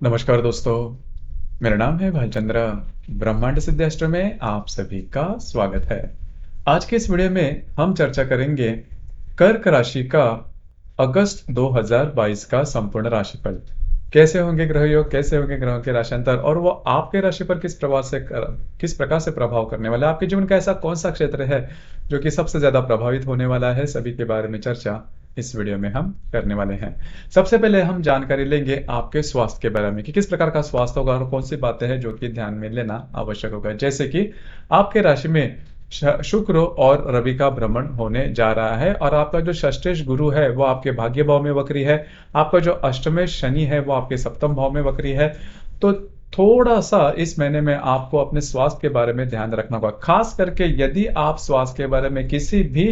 नमस्कार दोस्तों, मेरा नाम है भालचंद्र। ब्रह्मांड सिद्धाष्ट्र में आप सभी का स्वागत है। आज के इस वीडियो में हम चर्चा करेंगे कर्क राशि का अगस्त 2022 का संपूर्ण राशिफल। कैसे होंगे ग्रह योग, कैसे होंगे ग्रहों के राशियांतर और वो आपके राशि पर किस प्रकार से प्रभाव करने वाला है। आपके जीवन का ऐसा कौन सा क्षेत्र है जो कि सबसे ज्यादा प्रभावित होने वाला है, सभी के बारे में चर्चा इस वीडियो में हम करने वाले हैं। सबसे पहले हम जानकारी लेंगे आपके स्वास्थ्य के बारे में कि किस प्रकार का स्वास्थ्य होगा और कौन सी बातें हैं जो कि ध्यान में लेना आवश्यक होगा। जैसे कि आपके राशि में शुक्र और रवि का भ्रमण होने जा रहा है और आपका जो षष्ठेश गुरु है वो आपके भाग्य भाव में वक्री है। आपका जो अष्टमेश शनि है वो आपके सप्तम भाव में वक्री है। तो थोड़ा सा इस महीने में आपको अपने स्वास्थ्य के बारे में ध्यान रखना होगा, खास करके यदि आप स्वास्थ्य के बारे में किसी भी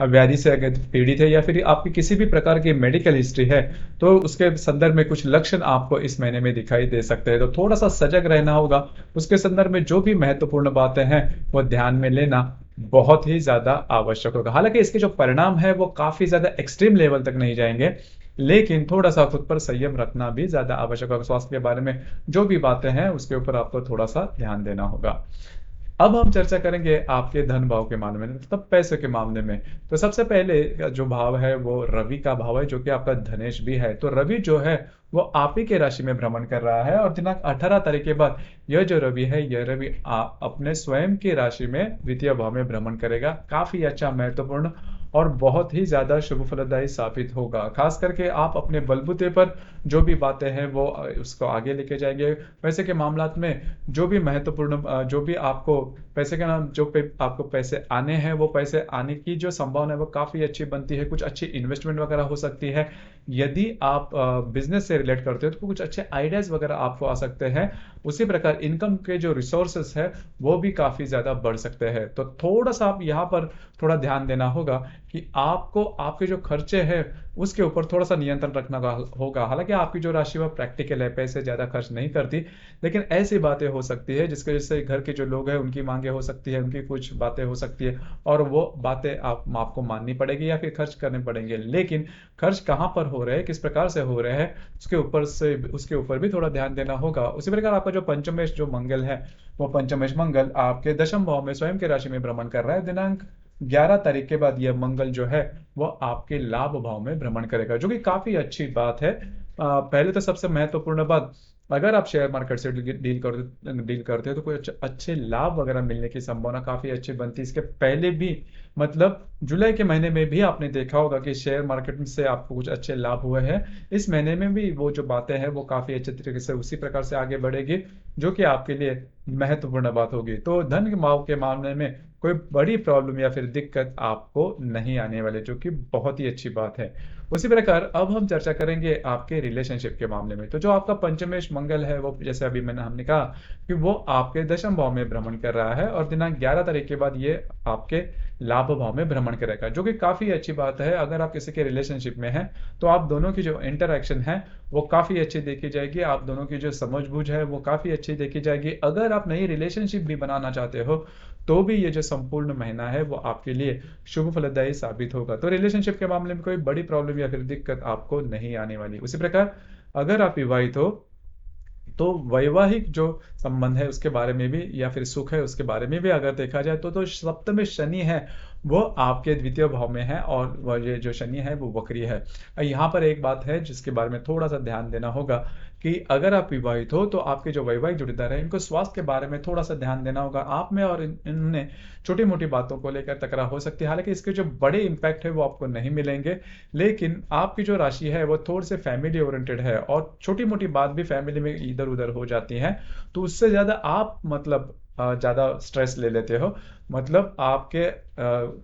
व्याधि से अगर पीड़ित है या फिर आपकी किसी भी प्रकार की मेडिकल हिस्ट्री है तो उसके संदर्भ में कुछ लक्षण आपको इस महीने में दिखाई दे सकते हैं। तो थोड़ा सा सजग रहना होगा। उसके संदर्भ में जो भी महत्वपूर्ण बातें हैं वो ध्यान में लेना बहुत ही ज्यादा आवश्यक होगा। हालांकि इसके जो परिणाम है वो काफी ज्यादा एक्सट्रीम लेवल तक नहीं जाएंगे, लेकिन थोड़ा सा खुद पर संयम रखना भी ज्यादा आवश्यक होगा। स्वास्थ्य के बारे में जो भी बातें हैं उसके ऊपर आपको थोड़ा सा ध्यान देना होगा। अब हम चर्चा करेंगे आपके धन भाव के मामले में, मतलब पैसे के मामले में। तो सबसे पहले जो भाव है वो रवि का भाव है, जो कि आपका धनेश भी है। तो रवि जो है वो आप ही के राशि में भ्रमण कर रहा है और दिनांक 18 तारीख के बाद यह जो रवि है, यह रवि अपने स्वयं की राशि में द्वितीय भाव में भ्रमण करेगा। काफी अच्छा, महत्वपूर्ण और बहुत ही ज्यादा शुभ फलदायी साबित होगा। खास करके आप अपने बलबूते पर जो भी बातें हैं वो उसको आगे लेके जाएंगे। पैसे के मामलात में जो भी महत्वपूर्ण, जो भी आपको पैसे का नाम, आपको पैसे आने हैं वो पैसे आने की जो संभावना है वो काफी अच्छी बनती है। कुछ अच्छी इन्वेस्टमेंट वगैरह हो सकती है। यदि आप बिजनेस से रिलेट करते हो तो कुछ अच्छे आइडियाज वगैरह आपको आ सकते हैं। उसी प्रकार इनकम के जो रिसोर्सेस है वो भी काफी ज्यादा बढ़ सकते हैं। तो थोड़ा सा आप यहाँ पर थोड़ा ध्यान देना होगा कि आपको आपके जो खर्चे हैं उसके ऊपर थोड़ा सा नियंत्रण रखना होगा। हालांकि आपकी जो राशि वह प्रैक्टिकल है, पैसे ज्यादा खर्च नहीं करती, लेकिन ऐसी बातें हो सकती है जिसकी वजह से घर के जो लोग हैं उनकी मांगे हो सकती है, उनकी कुछ बातें हो सकती है और वो बातें आपको माननी पड़ेगी या फिर खर्च करने पड़ेंगे। लेकिन खर्च कहाँ पर हो रहे हैं, किस प्रकार से हो रहे हैं, उसके ऊपर भी थोड़ा ध्यान देना होगा। उसी प्रकार आपका जो पंचमेश जो मंगल है वो पंचमेश मंगल आपके दशम भाव में स्वयं के राशि में भ्रमण कर रहा है। दिनांक 11 तारीख के बाद यह मंगल जो है वो आपके लाभ भाव में भ्रमण करेगा, जो कि काफी अच्छी बात है। पहले तो सबसे महत्वपूर्ण बात, अगर आप शेयर मार्केट से डील करते हो तो कोई अच्छे लाभ वगैरह मिलने की संभावना काफी अच्छी बनती है। इसके पहले भी, मतलब जुलाई के महीने में भी आपने देखा होगा कि शेयर मार्केट से आपको कुछ अच्छे लाभ हुए हैं। इस महीने में भी वो जो बातें हैं वो काफी अच्छे तरीके से उसी प्रकार से आगे बढ़ेगी, जो कि आपके लिए महत्वपूर्ण बात होगी। तो धन के भाव के मामले में कोई बड़ी प्रॉब्लम या फिर दिक्कत आपको नहीं आने वाले, जो कि बहुत ही अच्छी बात है। उसी प्रकार अब हम चर्चा करेंगे आपके रिलेशनशिप के मामले में। तो जो आपका पंचमेश मंगल है वो, जैसे अभी हमने कहा कि वो आपके दशम भाव में भ्रमण कर रहा है और दिनांक 11 तारीख के बाद ये आपके लाभ भाव में भ्रमण करेगा, जो कि काफी अच्छी बात है। अगर आप किसी के रिलेशनशिप में हैं तो आप दोनों की जो इंटरक्शन है वो काफी अच्छी देखी जाएगी। आप दोनों की जो समझबूझ है वो काफी अच्छी देखी जाएगी। अगर आप नई रिलेशनशिप भी बनाना चाहते हो तो भी ये जो संपूर्ण महीना है वो आपके लिए शुभ फलदायी साबित होगा। तो रिलेशनशिप के मामले में कोई बड़ी प्रॉब्लम या फिर दिक्कत आपको नहीं आने वाली। उसी प्रकार अगर आप विवाहित हो तो वैवाहिक जो संबंध है उसके बारे में भी या फिर सुख है उसके बारे में भी अगर देखा जाए तो सप्तम शनि है वो आपके द्वितीय भाव में है और वह ये जो शनि है वो वक्री है। यहाँ पर एक बात है जिसके बारे में थोड़ा सा ध्यान देना होगा कि अगर आप विवाहित हो तो आपके जो वैवाहिक जोड़ीदार है इनको स्वास्थ्य के बारे में थोड़ा सा ध्यान देना होगा। आप में और इनमें छोटी मोटी बातों को लेकर तकरार हो सकती है। हालांकि इसके जो बड़े इंपैक्ट है वो आपको नहीं मिलेंगे, लेकिन आपकी जो राशि है वो थोड़ी से फैमिली ओरिएंटेड है और छोटी मोटी बात भी फैमिली में इधर उधर हो जाती है। तो उससे ज्यादा आप, मतलब ज्यादा स्ट्रेस ले लेते हो, मतलब आपके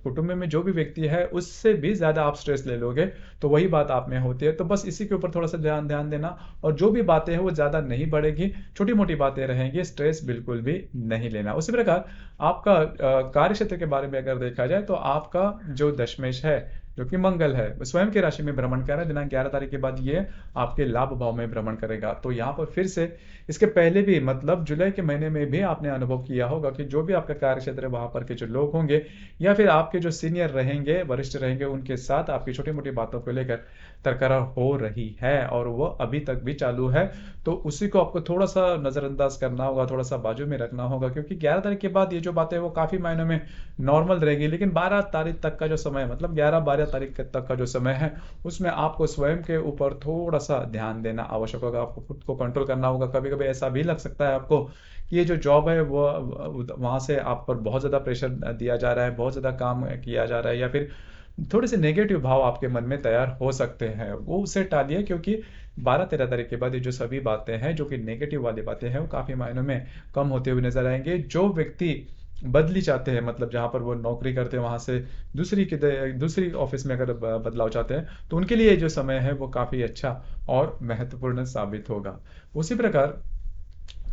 कुटुंब में जो भी व्यक्ति है उससे भी ज्यादा आप स्ट्रेस ले लोगे, तो वही बात आप में होती है। तो बस इसी के ऊपर थोड़ा सा ध्यान ध्यान देना और जो भी बातें हैं वो ज्यादा नहीं बढ़ेगी, छोटी मोटी बातें रहेंगी, स्ट्रेस बिल्कुल भी नहीं लेना। उसी प्रकार आपका कार्य क्षेत्र के बारे में अगर देखा जाए तो आपका जो दशमेश है जो कि मंगल है, वो स्वयं की राशि में भ्रमण कर रहा है। दिनांक 11 तारीख के बाद ये आपके लाभ भाव में भ्रमण करेगा। तो यहाँ पर फिर से इसके पहले भी मतलब जुलाई के महीने में भी आपने अनुभव किया होगा कि जो भी आपका कार्य क्षेत्र है वहां पर के जो लोग होंगे या फिर आपके जो सीनियर रहेंगे, वरिष्ठ रहेंगे, उनके साथ आपकी छोटी मोटी बातों को लेकर तकरार हो रही है और वो अभी तक भी चालू है। तो उसी को आपको थोड़ा सा नजरअंदाज करना होगा, थोड़ा सा बाजू में रखना होगा, क्योंकि 11 तारीख के बाद ये जो बातें वो काफी मायनों में नॉर्मल रहेगी। लेकिन 12 तारीख तक का जो समय है, मतलब 11-12 तारीख तक का जो समय है, उसमें आपको स्वयं के ऊपर थोड़ा सा ध्यान देना आवश्यक होगा। आपको खुद को कंट्रोल करना होगा। कभी कभी ऐसा भी लग सकता है आपको कि ये जो जॉब है वो वहां से आप पर बहुत ज्यादा प्रेशर दिया जा रहा है, बहुत ज्यादा काम किया जा रहा है, या फिर थोड़े से नेगेटिव भाव आपके मन में तैयार हो सकते हैं। वो उसे टालिए, क्योंकि 12-13 तारीख के बाद ये जो सभी बातें हैं, जो कि नेगेटिव वाली बातें हैं, वो काफी मायनों में कम होते हुए नजर आएंगे। जो व्यक्ति बदली चाहते हैं, मतलब जहां पर वो नौकरी करते हैं वहां से दूसरी ऑफिस में अगर बदलाव चाहते हैं, तो उनके लिए जो समय है वो काफी अच्छा और महत्वपूर्ण साबित होगा। उसी प्रकार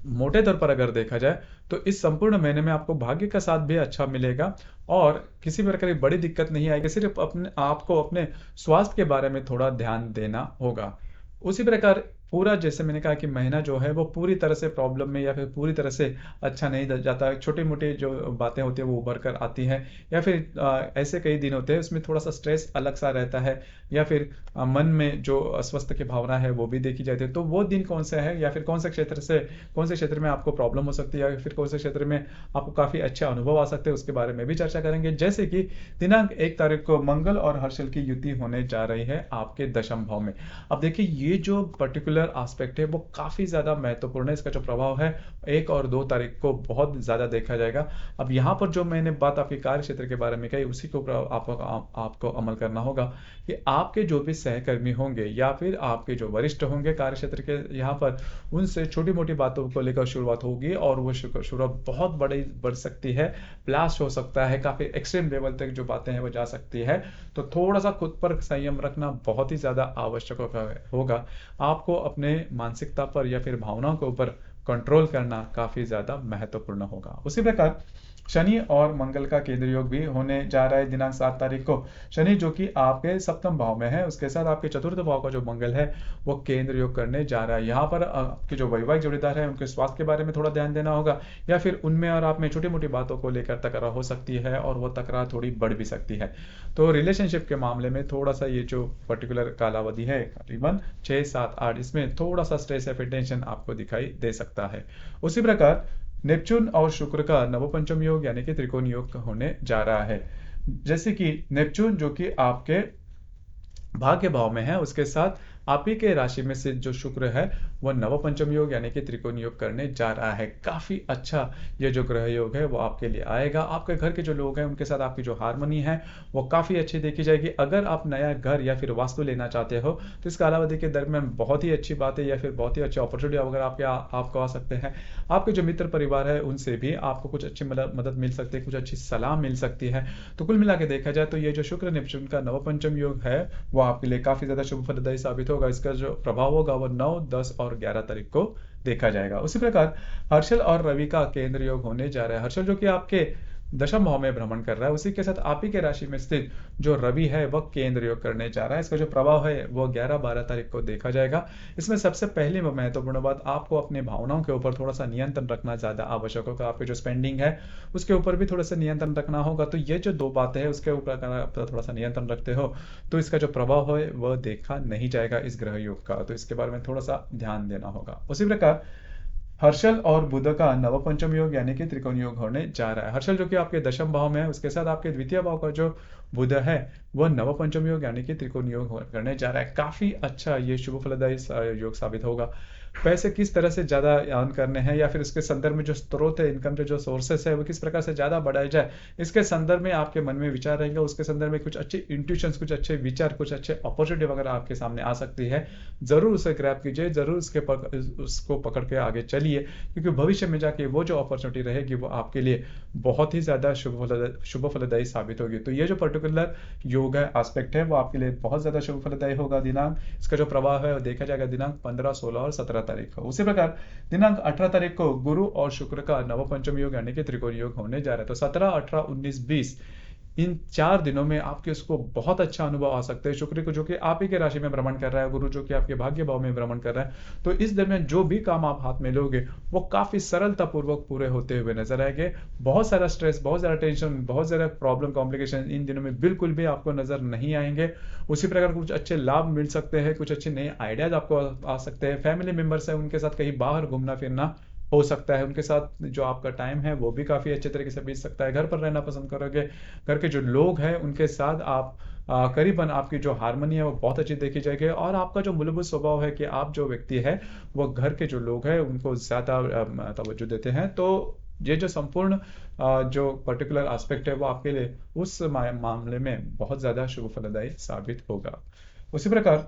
मोटे तौर पर अगर देखा जाए तो इस संपूर्ण महीने में आपको भाग्य का साथ भी अच्छा मिलेगा और किसी प्रकार की बड़ी दिक्कत नहीं आएगी। सिर्फ अपने आपको अपने स्वास्थ्य के बारे में थोड़ा ध्यान देना होगा। उसी प्रकार पूरा, जैसे मैंने कहा कि महीना जो है वो पूरी तरह से प्रॉब्लम में या फिर पूरी तरह से अच्छा नहीं जाता। छोटी मोटी जो बातें होती है वो उभर कर आती हैं, या फिर ऐसे कई दिन होते हैं उसमें थोड़ा सा स्ट्रेस अलग सा रहता है, या फिर मन में जो अस्वस्थ की भावना है वो भी देखी जाती है। तो वो दिन कौन सा है, या फिर कौन से क्षेत्र में आपको प्रॉब्लम हो सकती है, या फिर कौन से क्षेत्र में आपको काफी अच्छे अनुभव आ सकते हैं, उसके बारे में भी चर्चा करेंगे। जैसे कि दिनांक 1 तारीख को मंगल और हर्षल की युति होने जा रही है आपके दशम भाव में। अब देखिए, ये जो पर्टिकुलर एस्पेक्ट है वो काफी ज्यादा महत्वपूर्ण है। इसका जो प्रभाव है 1 और 2 तारीख को बहुत ज्यादा देखा जाएगा। अब यहाँ पर जो मैंने बात आपके कार्य क्षेत्र के बारे में कही, उसी को आपको अमल करना होगा कि आपके जो भी सहकर्मी होंगे या फिर आपके जो वरिष्ठ होंगे कार्य क्षेत्र के, यहाँ पर उनसे छोटी मोटी बातों को लेकर शुरुआत होगी और वो शुरुआत बहुत बड़ी बढ़ सकती है, ब्लास्ट हो सकता है, काफी एक्सट्रीम लेवल तक जो बातें हैं वो जा सकती है। तो थोड़ा सा खुद पर संयम रखना बहुत ही ज्यादा आवश्यक होगा। आपको अपने मानसिकता पर या फिर भावनाओं के ऊपर कंट्रोल करना काफी ज्यादा महत्वपूर्ण होगा। उसी प्रकार शनि और मंगल का केंद्र योग भी होने जा रहा है दिनांक 7 तारीख को। शनि जो कि आपके सप्तम भाव में है, उसके साथ आपके चतुर्थ भाव का जो मंगल है वो केंद्र योग करने जा रहा है। यहाँ पर आपके जो वैवाहिक जोड़ीदार है उनके स्वास्थ्य के बारे में थोड़ा ध्यान देना होगा, या फिर उनमें और आप में छोटी मोटी बातों को लेकर तकरार हो सकती है और वो तकरार थोड़ी बढ़ भी सकती है। तो रिलेशनशिप के मामले में थोड़ा सा ये जो पर्टिकुलर कालावधि है करीबन 6-7-8, इसमें थोड़ा सा स्ट्रेस या फिर टेंशन आपको दिखाई दे सकता है। उसी प्रकार नेपच्यून और शुक्र का नवपंचम योग यानी कि त्रिकोण योग होने जा रहा है। जैसे कि नेपच्यून जो कि आपके भाग्य भाव में है, उसके साथ आप ही के राशि में से जो शुक्र है वह नवपंचम योग यानी कि त्रिकोण योग करने जा रहा है। काफी अच्छा ये जो ग्रह योग है वो आपके लिए आएगा। आपके घर के जो लोग हैं उनके साथ आपकी जो हारमोनी है वो काफी अच्छी देखी जाएगी। अगर आप नया घर या फिर वास्तु लेना चाहते हो तो इस कालावधि के दरमियान बहुत ही अच्छी बात है, या फिर बहुत ही अच्छी अपॉर्चुनिटी अगर आपको आ सकते हैं। आपके जो मित्र परिवार है उनसे भी आपको कुछ अच्छी मदद मिल सकती है, कुछ अच्छी सलाह मिल सकती है। तो कुल मिला के देखा जाए तो ये जो शुक्र नेपच्यून का नवपंचम योग है वो आपके लिए काफी ज्यादा शुभ फलदायी साबित होगा। इसका जो प्रभाव होगा वो 9, 10 और 11 तारीख को देखा जाएगा। उसी प्रकार हर्षल और रवि का केंद्र योग होने जा रहा है। हर्षल जो कि आपके दशम भाव में भ्रमण कर रहा है, उसी के साथ आप ही के राशि में स्थित जो रवि है वह केंद्र योग करने जा रहा है। इसका जो प्रभाव है वो 11-12 तारीख को देखा जाएगा। इसमें सबसे पहली महत्वपूर्ण बात, आपको अपने भावनाओं के ऊपर थोड़ा सा नियंत्रण रखना ज्यादा आवश्यक होगा। आपके जो स्पेंडिंग है उसके ऊपर भी थोड़ा सा नियंत्रण रखना होगा। तो ये जो दो बातें हैं उसके ऊपर अगर आप थोड़ा सा नियंत्रण रखते हो तो इसका जो प्रभाव है वह देखा नहीं जाएगा इस ग्रह योग का। तो इसके बारे में थोड़ा सा ध्यान देना होगा। उसी प्रकार हर्षल और बुध का नवपंचम योग यानी कि त्रिकोण योग होने जा रहा है। हर्षल जो कि आपके दशम भाव में है, उसके साथ आपके द्वितीय भाव का जो बुध है वह नवपंचम योग यानी कि त्रिकोण योग करने जा रहा है। काफी अच्छा ये शुभ फलदायी योग साबित होगा। पैसे किस तरह से ज्यादा अर्न करने हैं, या फिर इसके संदर्भ में जो स्रोत है, इनकम के जो सोर्सेस है वो किस प्रकार से ज्यादा बढ़ाए जाए, इसके संदर्भ में आपके मन में विचार रहेंगे। उसके संदर्भ में कुछ अच्छे इंट्यूशंस, कुछ अच्छे विचार, कुछ अच्छे अपॉर्चुनिटी वगैरह आपके सामने आ सकती है। जरूर उसे ग्रैब कीजिए, जरूर उसको पकड़ के आगे चलिए, क्योंकि भविष्य में जाके वो जो अपॉर्चुनिटी रहेगी वो आपके लिए बहुत ही ज्यादा शुभ फलदायी साबित होगी। तो ये जो पर्टिकुलर योग है, एस्पेक्ट है, वो आपके लिए बहुत ज्यादा शुभ फलदायी होगा। दिनांक इसका जो प्रभाव है वो देखा जाएगा दिनांक 15, 16 और 17 तारीख को। उसी प्रकार दिनांक 18 तारीख को गुरु और शुक्र का नवपंचम योग यानी कि त्रिकोण योग होने जा रहा है। तो 17, 18, 19, 20 इन 4 दिनों में आपके उसको बहुत अच्छा अनुभव आ सकता है। शुक्र को जो कि आप ही के राशि में भ्रमण कर रहा है, गुरु जो कि आपके भाग्य भाव में भ्रमण कर रहा है, तो इस दरमियान जो भी काम आप हाथ में लोगे वो काफ़ी सरलतापूर्वक पूरे होते हुए नजर आएंगे। बहुत सारा स्ट्रेस, बहुत ज़्यादा टेंशन, बहुत ज़्यादा प्रॉब्लम, कॉम्प्लिकेशन इन दिनों में बिल्कुल भी आपको नजर नहीं आएंगे। उसी प्रकार कुछ अच्छे लाभ मिल सकते हैं, कुछ अच्छे नए आइडियाज आपको आ सकते हैं। फैमिली मेंबर्स हैं उनके साथ कहीं बाहर घूमना फिरना हो सकता है, उनके साथ जो आपका टाइम है वो भी काफ़ी अच्छे तरीके से बीत सकता है। घर पर रहना पसंद करोगे, घर के जो लोग हैं उनके साथ आप करीबन आपकी जो हारमोनी है वो बहुत अच्छी देखी जाएगी। और आपका जो मूलभूत स्वभाव है कि आप जो व्यक्ति है वो घर के जो लोग हैं उनको ज़्यादा तवज्जो देते हैं, तो ये जो संपूर्ण जो पर्टिकुलर एस्पेक्ट है वो आपके लिए उस मामले में बहुत ज़्यादा शुभ फलदायी साबित होगा। उसी प्रकार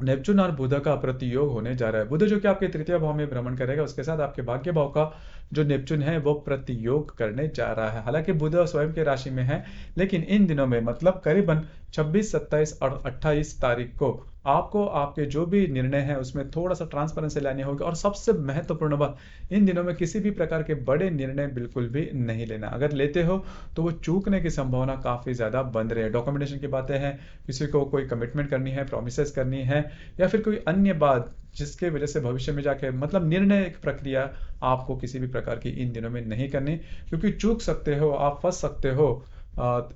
नेपचून और बुध का प्रतियोग होने जा रहा है। बुध जो कि आपके तृतीय भाव में भ्रमण करेगा, उसके साथ आपके भाग्य भाव का जो नेपचून है वो प्रतियोग करने जा रहा है। हालांकि बुध स्वयं के राशि में है, लेकिन इन दिनों में मतलब करीबन 26, 27 और 28 तारीख को आपको आपके जो भी निर्णय है उसमें थोड़ा सा ट्रांसपेरेंसी लानी होगी। और सबसे महत्वपूर्ण बात, इन दिनों में किसी भी प्रकार के बड़े निर्णय बिल्कुल भी नहीं लेना। अगर लेते हो तो वो चूकने की संभावना काफी ज्यादा बन रही है। डॉक्यूमेंटेशन की बातें हैं, किसी को कोई कमिटमेंट करनी है, प्रोमिस करनी है, या फिर कोई अन्य बात जिसके वजह से भविष्य में जाके मतलब निर्णय एक प्रक्रिया आपको किसी भी प्रकार की इन दिनों में नहीं करनी, क्योंकि चूक सकते हो, आप फंस सकते हो,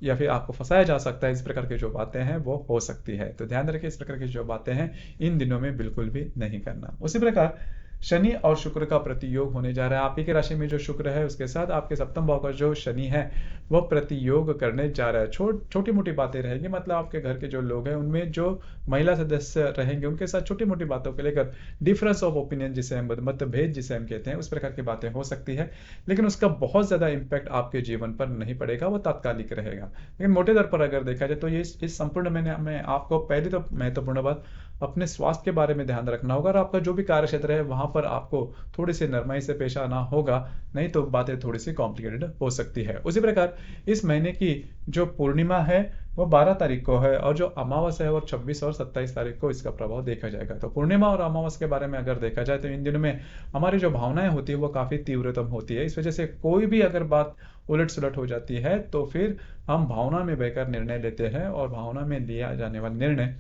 या फिर आपको फंसाया जा सकता है। इस प्रकार की जो बातें हैं वो हो सकती है, तो ध्यान रखें इस प्रकार की जो बातें हैं इन दिनों में बिल्कुल भी नहीं करना। उसी प्रकार शनि और शुक्र का प्रतियोग होने जा रहा है। आप ही के राशि में जो शुक्र है उसके साथ आपके सप्तम भाव का जो शनि है वो प्रतियोग करने जा रहा है। छोटी मोटी बातें रहेंगी, मतलब आपके घर के जो लोग हैं उनमें जो महिला सदस्य रहेंगे उनके साथ छोटी मोटी बातों को लेकर डिफरेंस ऑफ ओपिनियन जिसे हम मतभेद जिसे हम कहते हैं उस प्रकार की बातें हो सकती है, लेकिन उसका बहुत ज्यादा इंपैक्ट आपके जीवन पर नहीं पड़ेगा, वो तात्कालिक रहेगा। लेकिन मोटे तौर पर अगर देखा जाए तो ये इस संपूर्ण में आपको पहली तो महत्वपूर्ण बात अपने स्वास्थ्य के बारे में ध्यान रखना होगा, और आपका जो भी कार्य क्षेत्र है वहां पर आपको थोड़ी सी नरमाई से पेश आना होगा, नहीं तो बातें थोड़ी सी कॉम्प्लिकेटेड हो सकती है। उसी प्रकार इस महीने की जो पूर्णिमा है वो 12 तारीख को है, और जो अमावस्या है वो 26 और 27 तारीख को इसका प्रभाव देखा जाएगा। तो पूर्णिमा और अमावस्या के बारे में अगर देखा जाए तो इन दिनों में हमारी जो भावनाएं होती है वो काफी तीव्रतम होती है। इस वजह से कोई भी अगर बात उलट सुलट हो जाती है तो फिर हम भावना में बहकर निर्णय लेते हैं, और भावना में लिया जाने वाला निर्णय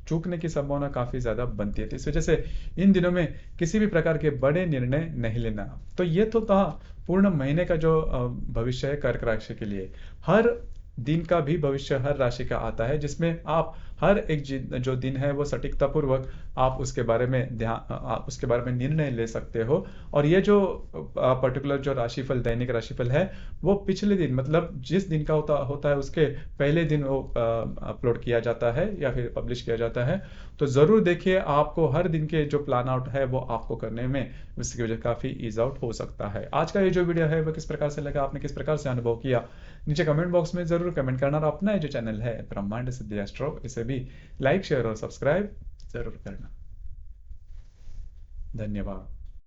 चूकने की संभावना काफी ज्यादा बनती है। तो इस वजह से इन दिनों में किसी भी प्रकार के बड़े निर्णय नहीं लेना। तो ये तो था पूर्ण महीने का जो भविष्य है कर्क राशि के लिए। हर दिन का भी भविष्य हर राशि का आता है, जिसमें आप हर एक जो दिन है वो सटीकता पूर्वक आप उसके बारे में उसके बारे में निर्णय ले सकते हो। और ये जो पर्टिकुलर जो राशिफल, दैनिक राशिफल है वो पिछले दिन मतलब जिस दिन का होता है उसके पहले दिन वो अपलोड किया जाता है या फिर पब्लिश किया जाता है। तो जरूर देखिए, आपको हर दिन के जो प्लान आउट है वो आपको करने में इसकी वजह काफी ईज आउट हो सकता है। आज का ये जो वीडियो है वो किस प्रकार से लगा, आपने किस प्रकार से अनुभव किया, नीचे कमेंट बॉक्स में जरूर कमेंट करना। और अपना ये जो चैनल है ब्रह्मांड सिद्धि एस्ट्रो, इसे भी लाइक, शेयर और सब्सक्राइब जरूर करना। धन्यवाद।